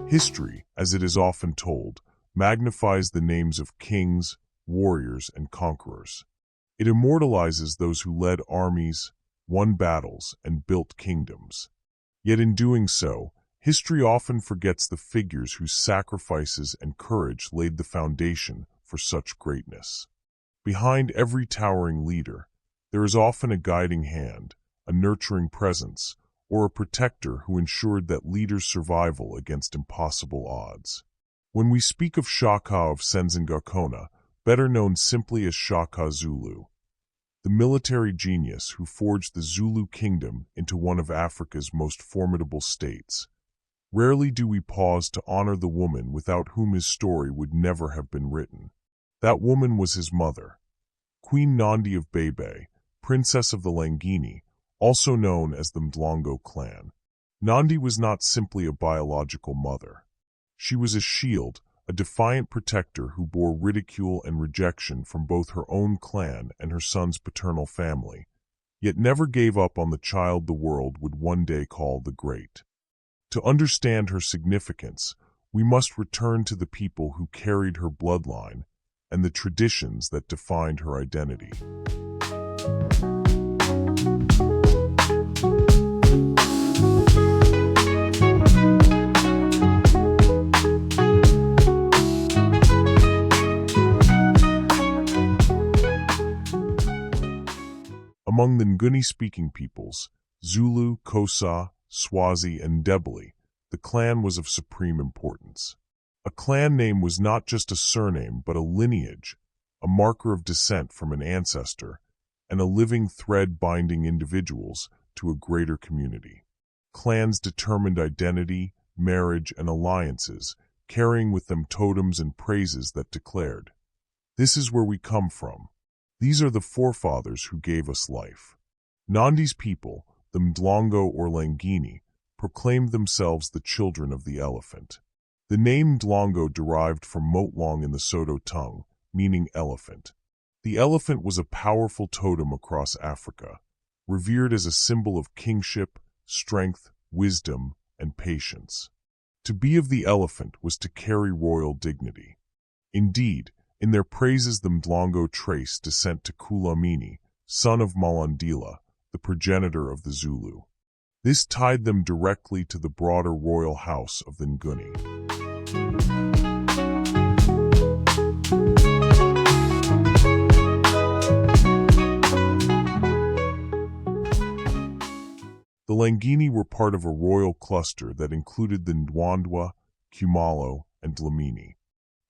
History, as it is often told, magnifies the names of kings, warriors, and conquerors. It immortalizes those who led armies, won battles, and built kingdoms. Yet in doing so, history often forgets the figures whose sacrifices and courage laid the foundation for such greatness. Behind every towering leader, there is often a guiding hand, a nurturing presence, or a protector who ensured that leaders' survival against impossible odds. When we speak of Shaka of Senzangakhona, better known simply as Shaka Zulu, the military genius who forged the Zulu Kingdom into one of Africa's most formidable states, rarely do we pause to honor the woman without whom his story would never have been written. That woman was his mother, Queen Nandi of Bebe, Princess of the Langeni, also known as the Mhlongo clan. Nandi was not simply a biological mother. She was a shield, a defiant protector who bore ridicule and rejection from both her own clan and her son's paternal family, yet never gave up on the child the world would one day call the Great. To understand her significance, we must return to the people who carried her bloodline and the traditions that defined her identity. Among the Nguni-speaking peoples, Zulu, Xhosa, Swazi, and Ndebele, the clan was of supreme importance. A clan name was not just a surname but a lineage, a marker of descent from an ancestor, and a living thread binding individuals to a greater community. Clans determined identity, marriage, and alliances, carrying with them totems and praises that declared, "This is where we come from. These are the forefathers who gave us life." Nandi's people, the Mhlongo or Langeni, proclaimed themselves the children of the elephant. The name Mhlongo derived from Mhlongo in the Soto tongue, meaning elephant. The elephant was a powerful totem across Africa, revered as a symbol of kingship, strength, wisdom, and patience. To be of the elephant was to carry royal dignity. Indeed, in their praises the Mhlongo trace descent to Kulamini, son of Malandila, the progenitor of the Zulu. This tied them directly to the broader royal house of the Nguni. The Langeni were part of a royal cluster that included the Ndwandwe, Khumalo, and Dlamini.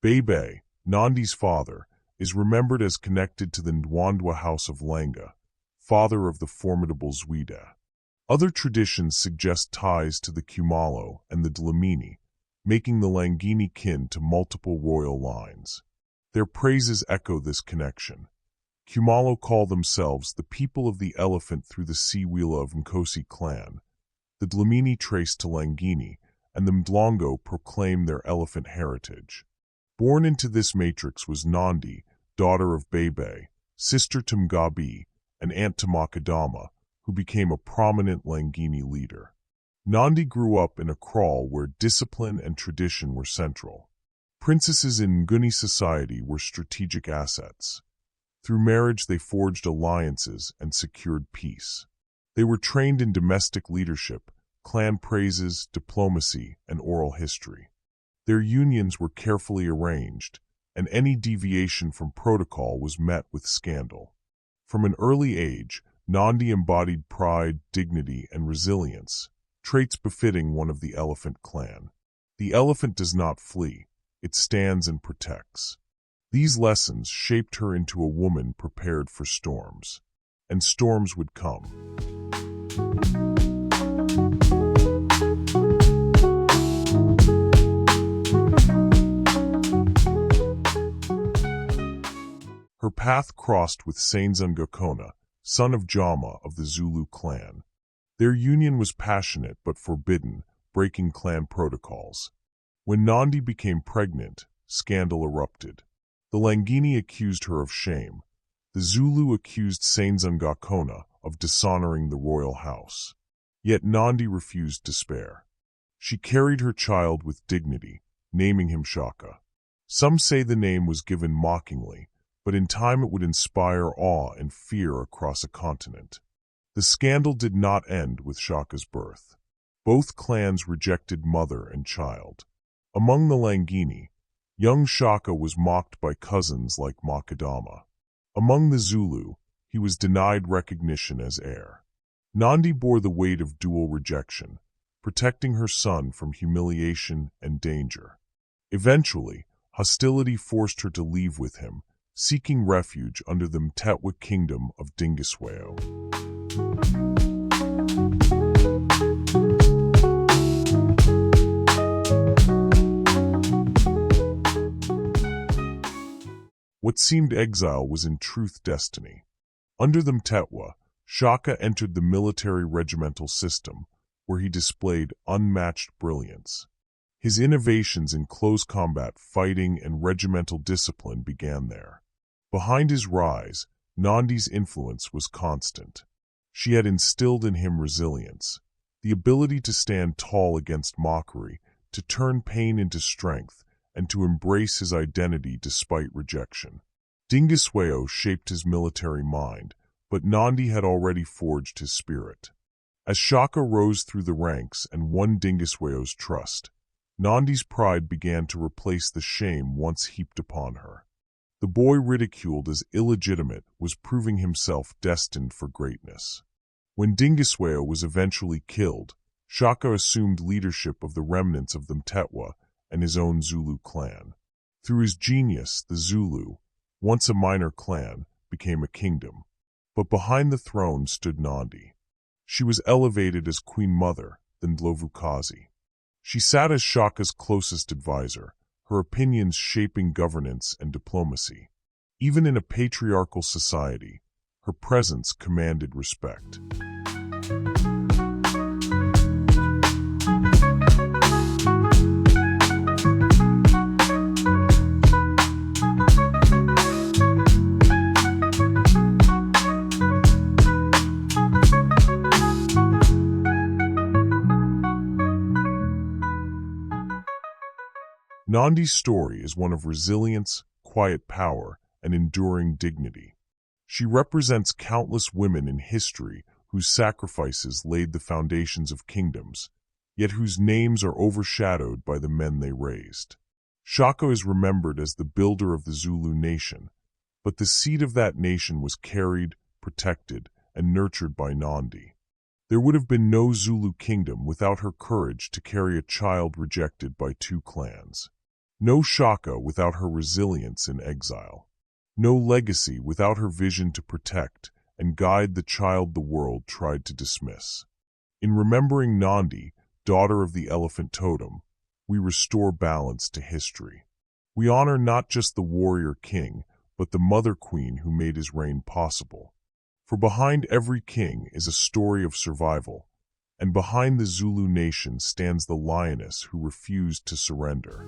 Bebe, Nandi's father, is remembered as connected to the Ndwandwe house of Langa, father of the formidable Zwide. Other traditions suggest ties to the Khumalo and the Dlamini, making the Langeni kin to multiple royal lines. Their praises echo this connection. Khumalo call themselves the people of the elephant through the Siwila of Nkosi clan. The Dlamini trace to Langeni, and the Mhlongo proclaim their elephant heritage. Born into this matrix was Nandi, daughter of Bebe, sister to Mgabi, and aunt to Makadama, who became a prominent Langeni leader. Nandi grew up in a kraal where discipline and tradition were central. Princesses in Nguni society were strategic assets. Through marriage they forged alliances and secured peace. They were trained in domestic leadership, clan praises, diplomacy, and oral history. Their unions were carefully arranged, and any deviation from protocol was met with scandal. From an early age, Nandi embodied pride, dignity, and resilience, traits befitting one of the elephant clan. The elephant does not flee, it stands and protects. These lessons shaped her into a woman prepared for storms. And storms would come. Her path crossed with Senzangakhona, son of Jama of the Zulu clan. Their union was passionate but forbidden, breaking clan protocols. When Nandi became pregnant, scandal erupted. The Langeni accused her of shame. The Zulu accused Senzangakhona of dishonoring the royal house. Yet Nandi refused despair. She carried her child with dignity, naming him Shaka. Some say the name was given mockingly, but in time it would inspire awe and fear across a continent. The scandal did not end with Shaka's birth. Both clans rejected mother and child. Among the Langeni, young Shaka was mocked by cousins like Makadama. Among the Zulu, he was denied recognition as heir. Nandi bore the weight of dual rejection, protecting her son from humiliation and danger. Eventually, hostility forced her to leave with him, seeking refuge under the Zulu Kingdom of Dingiswayo. What seemed exile was in truth destiny. Under the Mtetwa, Shaka entered the military regimental system, where he displayed unmatched brilliance. His innovations in close combat fighting and regimental discipline began there. Behind his rise, Nandi's influence was constant. She had instilled in him resilience, the ability to stand tall against mockery, to turn pain into strength, and to embrace his identity despite rejection. Dingiswayo shaped his military mind, but Nandi had already forged his spirit. As Shaka rose through the ranks and won Dingiswayo's trust, Nandi's pride began to replace the shame once heaped upon her. The boy ridiculed as illegitimate was proving himself destined for greatness. When Dingiswayo was eventually killed, Shaka assumed leadership of the remnants of the Mtetwa and his own Zulu clan. Through his genius, the Zulu, once a minor clan, became a kingdom. But behind the throne stood Nandi. She was elevated as Queen Mother, the Ndlovukazi. She sat as Shaka's closest advisor, her opinions shaping governance and diplomacy. Even in a patriarchal society, her presence commanded respect. Nandi's story is one of resilience, quiet power, and enduring dignity. She represents countless women in history whose sacrifices laid the foundations of kingdoms, yet whose names are overshadowed by the men they raised. Shaka is remembered as the builder of the Zulu nation, but the seed of that nation was carried, protected, and nurtured by Nandi. There would have been no Zulu kingdom without her courage to carry a child rejected by two clans. No Shaka without her resilience in exile. No legacy without her vision to protect and guide the child the world tried to dismiss. In remembering Nandi, daughter of the elephant totem, we restore balance to history. We honor not just the warrior king, but the mother queen who made his reign possible. For behind every king is a story of survival, and behind the Zulu nation stands the lioness who refused to surrender.